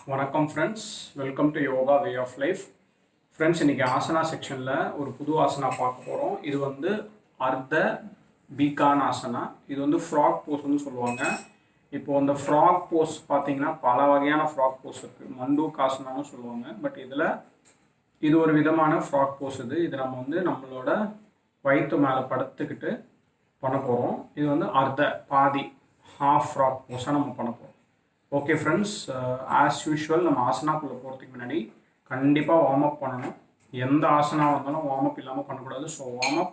வணக்கம் friends, welcome to yoga way of life. Friends, இன்றைக்கி ஆசனா செக்ஷனில் ஒரு புது ஆசனா பார்க்க போகிறோம். இது வந்து அர்த்த பீகான் ஆசனா. இது வந்து ஃப்ராக் போஸ்ன்னு சொல்லுவாங்க. இப்போது அந்த ஃப்ராக் போஸ் பார்த்தீங்கன்னா பல வகையான ஃப்ராக் போஸ் இருக்குது. மண்டூக் ஆசனான்னு சொல்லுவாங்க. பட் இது ஒரு விதமான ஃப்ராக் போஸ். இது நம்ம வந்து நம்மளோட வயிற்று மேலே படுத்துக்கிட்டு பண்ண போகிறோம். இது வந்து அர்த்த பாதி ஹாஃப் ஃப்ராக் போஸாக நம்ம பண்ண போகிறோம். ஓகே ஃப்ரெண்ட்ஸ், ஆஸ் யூஷுவல் நம்ம ஆசனாக்குள்ளே போகிறதுக்கு முன்னாடி கண்டிப்பாக வார்ம் அப் பண்ணணும். எந்த ஆசனா வந்தாலும் வார்ம் அப் இல்லாமல் பண்ணக்கூடாது. So warm up,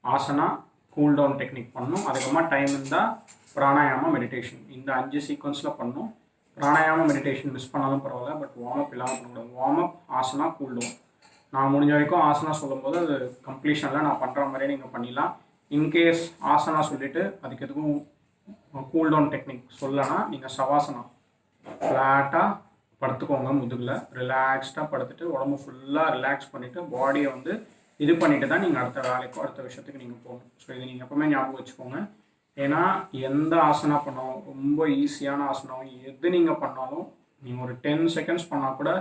asana, cool down technique பண்ணணும். அதுக்கப்புறமா டைம் இருந்தால் பிராணாயாமம், மெடிடேஷன், இந்த 5 சீக்வன்ஸில் பண்ணணும். பிராணாயாமம், மெடிடேஷன் மிஸ் பண்ணாலும் பரவாயில்ல, பட் வார்ம் அப் இல்லாமல் பண்ணக்கூடாது. Warm up, asana, cool down. நான் முடிஞ்ச வரைக்கும் ஆசனா சொல்லும்போது அது கம்ப்ளீஷனில் நான் பண்ணுற மாதிரியே நீங்கள் பண்ணிடலாம். இன்கேஸ் ஆசனா சொல்லிவிட்டு அதுக்கு எதுக்கும் கூல் டவுன் டெக்னிக் சொல்லனா நீங்கள் சவாசனா ஃப்ளாட்டாக படுத்துக்கோங்க. முதுகில் ரிலாக்ஸ்டாக படுத்துட்டு உடம்பு ஃபுல்லாக ரிலாக்ஸ் பண்ணிவிட்டு பாடியை வந்து இது பண்ணிவிட்டு தான் நீங்கள் அடுத்த வேலைக்கோ அடுத்த விஷயத்துக்கு நீங்கள் போகணும். ஸோ இது நீங்கள் எப்போவுமே ஞாபகம் வச்சுக்கோங்க. ஏன்னா எந்த ஆசனா பண்ணாலும், ரொம்ப ஈஸியான ஆசனம் எது நீங்கள் பண்ணாலும், நீங்கள் ஒரு 10 செகண்ட்ஸ் பண்ணால் கூட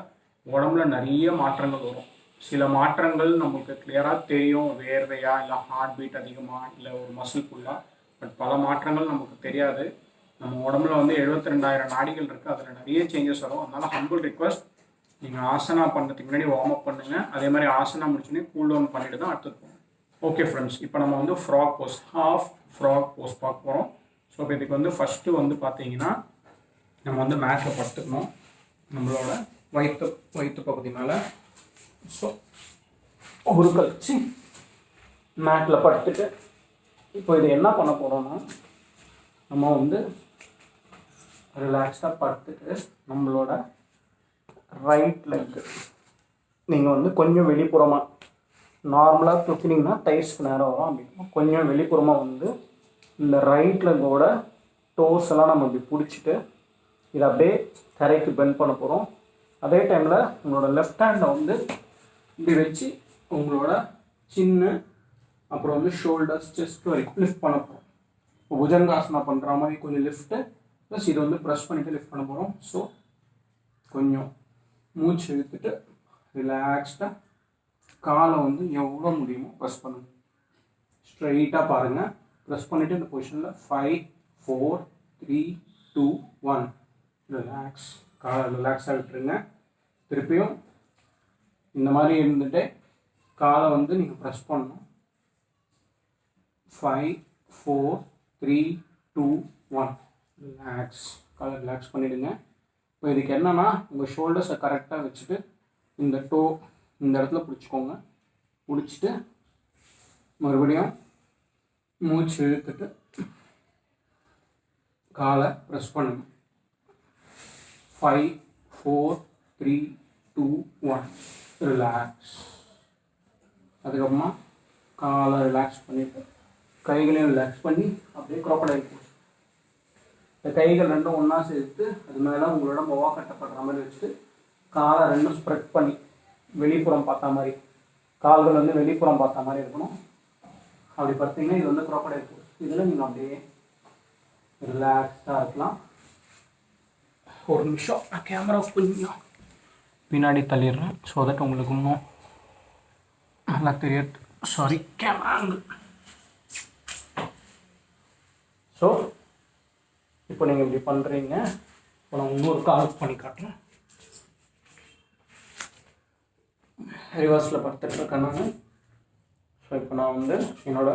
உடம்புல நிறைய மாற்றங்கள் வரும். சில மாற்றங்கள் நமக்கு கிளியராக தெரியும், வேர்வையா இல்லை ஹார்ட் பீட் அதிகமாக இல்லை ஒரு மசில் ஃபுல்லாக. பட் பல மாற்றங்கள் நமக்கு தெரியாது. நம்ம உடம்புல வந்து 72,000 நாடிகள் இருக்குது. அதில் நிறைய சேஞ்சஸ் வரும். அதனால் ஹம்பிள் ரிக்வஸ்ட், நீங்கள் ஆசனா பண்ணுறதுக்கு முன்னாடி வார்ம் அப் பண்ணுங்கள். அதே மாதிரி ஆசனா முடிச்சுன்னே கூல் டவுன் பண்ணிட்டு தான் அடுத்தது போகணும். ஓகே ஃப்ரெண்ட்ஸ், இப்போ நம்ம வந்து frog pose, half frog pose பார்க்க போகிறோம். ஸோ இப்போ இதுக்கு வந்து ஃபஸ்ட்டு வந்து பார்த்தீங்கன்னா நம்ம வந்து மேட்டில் படுத்துக்கணும். நம்மளோட வயிற்று பகுதி மேலே. ஸோ ஒரு கழிச்சு மேட்டில் படுத்துட்டு இப்போ இது என்ன பண்ண போகிறோம்னா, நம்ம வந்து ரிலாக்ஸ்டாக படுத்துட்டு நம்மளோட ரைட் லெக்கு நீங்கள் வந்து கொஞ்சம் வெளிப்புறமாக நார்மலாக தூக்கினீங்கன்னா டைஸ்க்கு நேரம் வரும். அப்படின்னா கொஞ்சம் வெளிப்புறமாக வந்து இந்த ரைட் லெக்கோட டோஸ் எல்லாம் நம்ம இப்படி பிடிச்சிட்டு இதை அப்படியே தரைக்கு பெண்ட் பண்ண போகிறோம். அதே டைமில் உங்களோட லெஃப்ட் ஹேண்டை வந்து இப்படி வச்சு உங்களோட சின்ன அப்புறம் வந்து ஷோல்டர்ஸ், செஸ்ட் வரைக்கும் லிஃப்ட் பண்ண போகிறோம். இப்போ புஜங்காசனா பண்ணுற மாதிரி கொஞ்சம் லிஃப்ட்டு ப்ளஸ் இதை வந்து ப்ரெஸ் பண்ணிவிட்டு லிஃப்ட் பண்ண போகிறோம். ஸோ கொஞ்சம் மூச்சு இழுத்துட்டு ரிலாக்ஸ்டாக காலை வந்து எவ்வளோ முடியுமோ ப்ரெஸ் பண்ணுங்கள். ஸ்ட்ரைட்டாக பாருங்கள். ப்ரெஸ் பண்ணிவிட்டு இந்த பொசிஷனில் 5, 4, 3, 2, 1 ரிலாக்ஸ். காலை ரிலாக்ஸாக விட்டுருங்க. திருப்பியும் இந்த மாதிரி இருந்துட்டு காலை வந்து நீங்கள் ப்ரெஸ் பண்ணணும். 5, 4, 3, 2, 1 ரிலாக்ஸ். காலை ரிலாக்ஸ் பண்ணிவிடுங்க. இப்போ இதுக்கு என்னென்னா, உங்கள் ஷோல்டர்ஸை கரெக்டாக வச்சுட்டு இந்த இந்த இடத்துல பிடிச்சிக்கோங்க. பிடிச்சிட்டு மறுபடியும் மூச்சு இழுத்துட்டு காலை ப்ரெஸ் பண்ணுங்க. 5, 4, 3, 2, 1 ரிலாக்ஸ். அதுக்கப்புறமா காலை ரிலாக்ஸ் பண்ணிவிட்டு கைகளையும் ரிலாக்ஸ் பண்ணி அப்படியே crocodile pose. இந்த கைகள் ரெண்டும் ஒன்றா சேர்த்து அது மேலே உங்களோட மொவா கட்டப்படுற மாதிரி வச்சுட்டு காலை ரெண்டும் ஸ்ப்ரெட் பண்ணி வெளிப்புறம் பார்த்தா மாதிரி, கால்கள் வந்து வெளிப்புறம் பார்த்தா மாதிரி இருக்கணும். அப்படி பார்த்தீங்கன்னா இது வந்து crocodile pose. இதில் நீங்கள் அப்படியே ரிலாக்ஸ்டாக இருக்கலாம். ஒரு நிமிஷம் நான் கேமரா கொஞ்சம் பின்னாடி தள்ளிடுறேன். ஸோ தட் உங்களுக்கு இன்னும் நல்லா தெரியாது. Sorry, camera. ஸோ இப்போ நீங்கள் இப்படி பண்ணுறீங்க. இப்போ நான் இன்னொரு கால் பண்ணி காட்டுறேன். ரிவர்ஸில் படுத்துட்ருக்கேன் நான். ஸோ இப்போ நான் வந்து என்னோட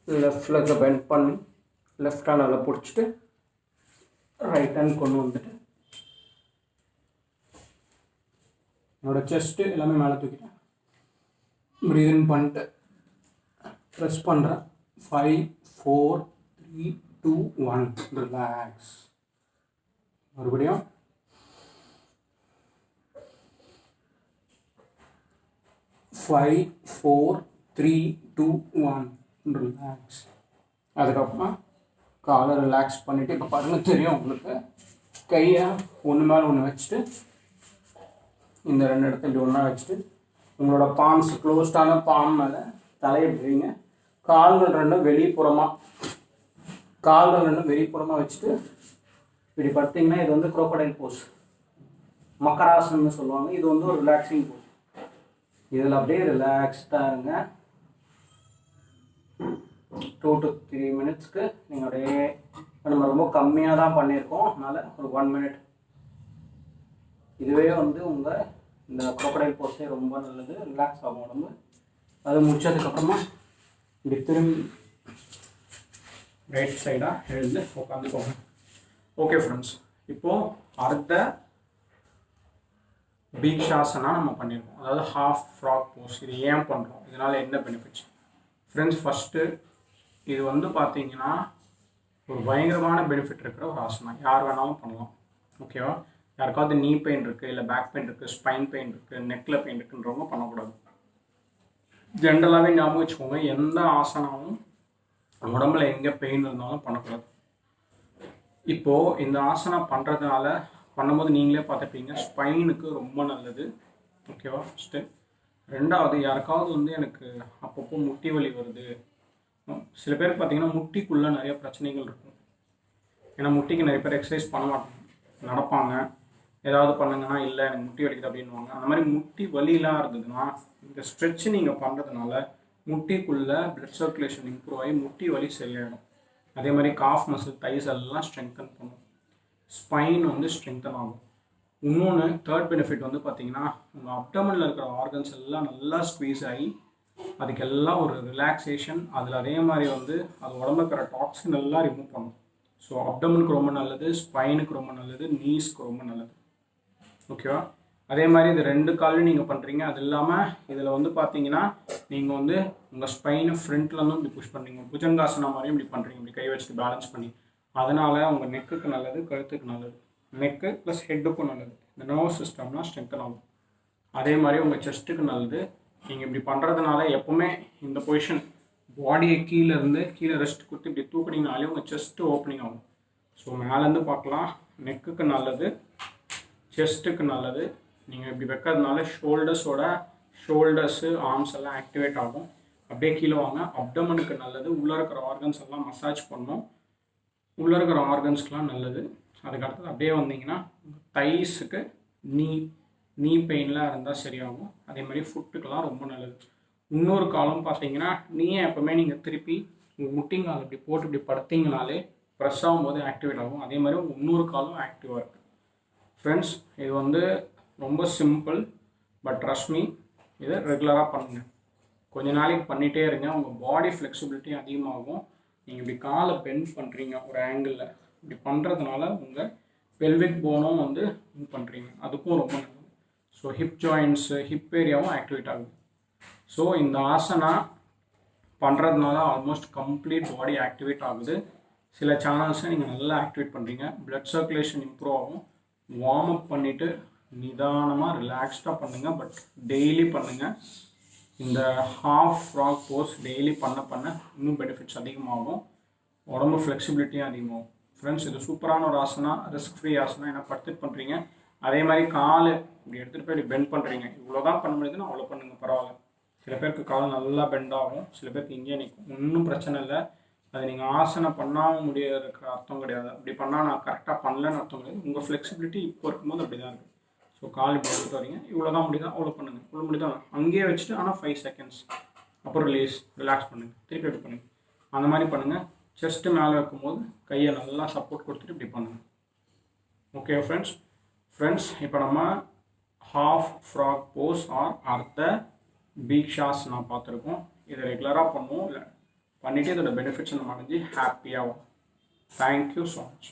லெஃப்ட் லெக்கை பெண்ட் பண்ணி லெஃப்ட் ஹேண்ட் அதில் பிடிச்சிட்டு ரைட் ஹேண்ட் கொண்டு வந்துட்டு என்னோடய செஸ்ட்டு எல்லாமே மேலே தூக்கிட்டேன். ப்ரீதிங் பண்ணிட்டு ப்ரெஸ் பண்ணுறேன். 5, 4, 3, 2, 1 ரிலாக்ஸ். மறுபடியும் 5, 4, 3, 2, 1 ரிலாக்ஸ். அதுக்கப்புறமா காலை ரிலாக்ஸ் பண்ணிவிட்டு இப்போ பாருங்கள், தெரியும் உங்களுக்கு, கையை ஒன்று மேலே ஒன்று வச்சுட்டு இந்த 2 இடத்துல இப்படி ஒன்றா வச்சுட்டு உங்களோட பாம்ஸ் க்ளோஸ்டான பாம் மேலே தலையை விடுறீங்க. கால்கள் ரெண்டும் வெளிப்புறமாக வச்சுட்டு இப்படி படுத்திங்கன்னா இது வந்து crocodile pose. மக்கராசனம்னு சொல்லுவாங்க. இது வந்து ஒரு ரிலாக்ஸிங் போஸ். இதில் அப்படியே ரிலாக்ஸ்டாக இருங்க. 2 to 3 மினிட்ஸ்க்கு நீங்கள் அப்படியே, நம்ம ரொம்ப கம்மியாக தான் பண்ணியிருக்கோம், அதனால் ஒரு 1 மினிட். இதுவே வந்து உங்கள் இந்த crocodile போஸே ரொம்ப நல்லது, ரிலாக்ஸ் ஆகும் உடம்பு. அது முடிச்சதுக்கப்புறமா இப்படி திரும்பி ரைட் சைடாக எழுந்து உட்காந்துக்கோங்க. ஓகே ஃப்ரெண்ட்ஸ், இப்போது அர்த்த பீக்ஷாசனா நம்ம பண்ணியிருக்கோம், அதாவது ஹாஃப் ஃப்ராக் போஸ். இது ஏன் பண்ணுறோம், இதனால் என்ன பெனிஃபிட்ஸ்? ஃப்ரெண்ட்ஸ், ஃபஸ்ட்டு இது வந்து பார்த்தீங்கன்னா ஒரு பயங்கரமான பெனிஃபிட் இருக்கிற ஒரு ஆசனா. யார் வேணாலும் பண்ணலாம், ஓகேவா? யாருக்காவது நீ பெயின் இருக்குது, இல்லை பேக் பெயின் இருக்குது, ஸ்பைன் பெயின் இருக்குது, நெக்கில் பெயின் இருக்குன்றவங்க பண்ணக்கூடாது. ஜென்ரலாகவே ஞாபகம் வச்சுக்கோங்க, எந்த ஆசனாவும் உடம்புல எங்கே பெயின் இருந்தாலும் பண்ணக்கூடாது. இப்போது இந்த ஆசனா பண்ணும்போது நீங்களே பார்த்துப்பீங்க, ஸ்பைனுக்கு ரொம்ப நல்லது, ஓகேவா? ஃபஸ்ட்டு. ரெண்டாவது, யாருக்காவது வந்து எனக்கு அப்பப்போ முட்டி வலி வருது, சில பேர் பார்த்தீங்கன்னா முட்டிக்குள்ளே நிறைய பிரச்சனைகள் இருக்கும். ஏன்னா முட்டிக்கு நிறைய பேர் எக்ஸசைஸ் பண்ண மாட்டாங்க, நடப்பாங்க, ஏதாவது பண்ணுங்கன்னா இல்லை எனக்கு முட்டி வலிக்குது அப்படின்வாங்க. அந்த மாதிரி முட்டி வலிலாம் இருந்ததுன்னா இந்த ஸ்ட்ரெச் நீங்கள் பண்ணுறதுனால முட்டிக்குள்ளே பிளட் சர்க்குலேஷன் இம்ப்ரூவ் ஆகி முட்டி வலி சரியாயிடும். அதே மாதிரி காஃப் மசில், தைஸ் எல்லாம் ஸ்ட்ரென்தன் பண்ணும், ஸ்பைன் வந்து ஸ்ட்ரென்தன் ஆகும். இன்னொன்று தேர்ட் பெனிஃபிட் வந்து பார்த்தீங்கன்னா, உங்கள் அப்டமனில் இருக்கிற ஆர்கன்ஸ் எல்லாம் நல்லா ஸ்குவீஸ் ஆகி அதுக்கெல்லாம் ஒரு ரிலாக்ஸேஷன், அதில் அதே மாதிரி வந்து அது உடம்புல இருக்கிற டாக்ஸின் எல்லாம் ரிமூவ் பண்ணும். ஸோ அப்டமனுக்கு ரொம்ப நல்லது, ஸ்பைனுக்கு ரொம்ப நல்லது, நீஸ்க்கு ரொம்ப நல்லது, ஓகேவா? அதே மாதிரி இது 2 காலையும் நீங்கள் பண்ணுறீங்க. அது இல்லாமல் இதில் வந்து பார்த்தீங்கன்னா நீங்கள் வந்து உங்கள் ஸ்பைனை ஃப்ரண்ட்லேருந்தும் இப்படி புஷ் பண்ணுறீங்க, புஜங்காசனா மாதிரியும் இப்படி பண்ணுறீங்க, இப்படி கை வச்சுட்டு பேலன்ஸ் பண்ணி. அதனால் உங்கள் நெக்குக்கு நல்லது, கழுத்துக்கு நல்லது, நெக்கு ப்ளஸ் ஹெட்டுக்கும் நல்லது, இந்த நர்வஸ் சிஸ்டம்லாம் ஸ்ட்ரென்தன் ஆகும். அதே மாதிரி உங்கள் செஸ்ட்டுக்கு நல்லது. நீங்கள் இப்படி பண்ணுறதுனால எப்போவுமே இந்த பொசிஷன், பாடியை கீழே ரெஸ்ட் கொடுத்து இப்படி தூக்குனீங்கனாலே உங்கள் செஸ்ட்டு ஓப்பனிங் ஆகும். ஸோ மேலேருந்து பார்க்கலாம், நெக்குக்கு நல்லது, செஸ்ட்டுக்கு நல்லது. நீங்கள் இப்படி வைக்கிறதுனால ஷோல்டர்ஸு, ஆர்ம்ஸ் எல்லாம் ஆக்டிவேட் ஆகும். அப்படியே கீழே வாங்க, அப்டமனுக்கு நல்லது, உள்ளே இருக்கிற ஆர்கன்ஸ் எல்லாம் மசாஜ் பண்ணும், உள்ளே இருக்கிற ஆர்கன்ஸ்க்கெலாம் நல்லது. அதுக்கடுத்தது அப்படியே வந்தீங்கன்னா தைஸுக்கு, நீ பெயின்லாம் இருந்தால் சரியாகும். அதே மாதிரி ஃபுட்டுக்கெல்லாம் ரொம்ப நல்லது. இன்னொரு காலம் பார்த்தீங்கன்னா, எப்போவுமே நீங்கள் திருப்பி உங்கள் முட்டிங்கால் இப்படி போட்டு இப்படி படுத்திங்கனாலே ப்ரெஸ் ஆகும்போது ஆக்டிவேட் ஆகும். அதே மாதிரி உங்கள் இன்னொரு காலம் ஆக்டிவாக இருக்குது. ஃப்ரெண்ட்ஸ், இது வந்து ரொம்ப சிம்பிள், பட் ட்ரஸ்ட் மீ, இதை ரெகுலராக பண்ணுங்கள். கொஞ்ச நாளைக்கு பண்ணிகிட்டே இருங்க, உங்கள் பாடி ஃப்ளெக்சிபிலிட்டி அதிகமாகும். நீங்கள் இப்படி காலை பெண்ட் பண்ணுறீங்க ஒரு ஆங்கிளில், இப்படி பண்ணுறதுனால உங்கள் பெல்விக் போனும் வந்து பண்ணுறீங்க, அதுக்கும் ரொம்ப நல்லது. ஸோ ஹிப் ஜாயின்ட்ஸு, ஹிப் ஏரியாவும் ஆக்டிவேட் ஆகுது. ஸோ இந்த ஆசனா பண்ணுறதுனால ஆல்மோஸ்ட் கம்ப்ளீட் பாடி ஆக்டிவேட் ஆகுது. சில சேனல்ஸை நீங்கள் நல்லா ஆக்டிவேட் பண்ணுறீங்க, பிளட் சர்க்குலேஷன் இம்ப்ரூவ் ஆகும். வார்ம் அப் பண்ணிவிட்டு நிதானமாக ரிலாக்ஸ்டாக பண்ணுங்கள், பட் டெய்லி பண்ணுங்கள். இந்த ஹாஃப் ஃப்ராக் போஸ் டெய்லி பண்ண இன்னும் பெனிஃபிட்ஸ் அதிகமாகும், உடம்பு ஃப்ளெக்சிபிலிட்டியும் அதிகமாகும். ஃப்ரெண்ட்ஸ், இது சூப்பரான ஒரு ஆசனா, ரிஸ்க் ஃப்ரீ ஆசனா. ஏன்னா படுத்துட்டு பண்ணுறீங்க, அதே மாதிரி கால் இப்படி எடுத்துகிட்டு போய் இப்படி பெண்ட் பண்ணுறீங்க. இவ்வளோ தான் பண்ண முடியுதுன்னா அவ்வளோ பண்ணுங்கள், பரவாயில்ல. சில பேருக்கு கால் நல்லா பெண்ட் ஆகும், சில பேருக்கு இங்கேயே நிற்கும், ஒன்றும் பிரச்சனை இல்லை. அது நீங்கள் ஆசனை பண்ணாமல் இருக்கிற அர்த்தம் கிடையாது. அப்படி பண்ணால் நான் கரெக்டாக பண்ணலன்னு அர்த்தம் கிடையாது. உங்கள் ஃப்ளெக்சிபிலிட்டி இப்போ இருக்கும்போது அப்படி தான் இருக்குது. ஸோ கால் இப்படி எடுத்துகிட்டு வரீங்க, இவ்வளோ தான் முடியுதா அவ்வளோ பண்ணுங்கள், இவ்வளோ முடியுதான் அங்கேயே வச்சுட்டு, ஆனால் 5 செகண்ட்ஸ், அப்புறம் ரிலாக்ஸ் பண்ணுங்கள், திருப்பி எப்படி பண்ணுங்கள், அந்த மாதிரி பண்ணுங்கள். செஸ்ட்டு மேலே வைக்கும்போது கையை நல்லா சப்போர்ட் கொடுத்துட்டு இப்படி பண்ணுங்கள். ஓகே ஃப்ரெண்ட்ஸ், இப்போ நம்ம ஹாஃப் ஃப்ராக் போஸ் ஆர் அர்த்த பீக்ஷாசனா பார்த்துருக்கோம். இதை ரெகுலராக பண்ணுவோம், இல்லை பண்ணிவிட்டு இதோட பெனிஃபிட்ஸ் நம்ம அடைஞ்சு ஹாப்பியாக. Thank you so much.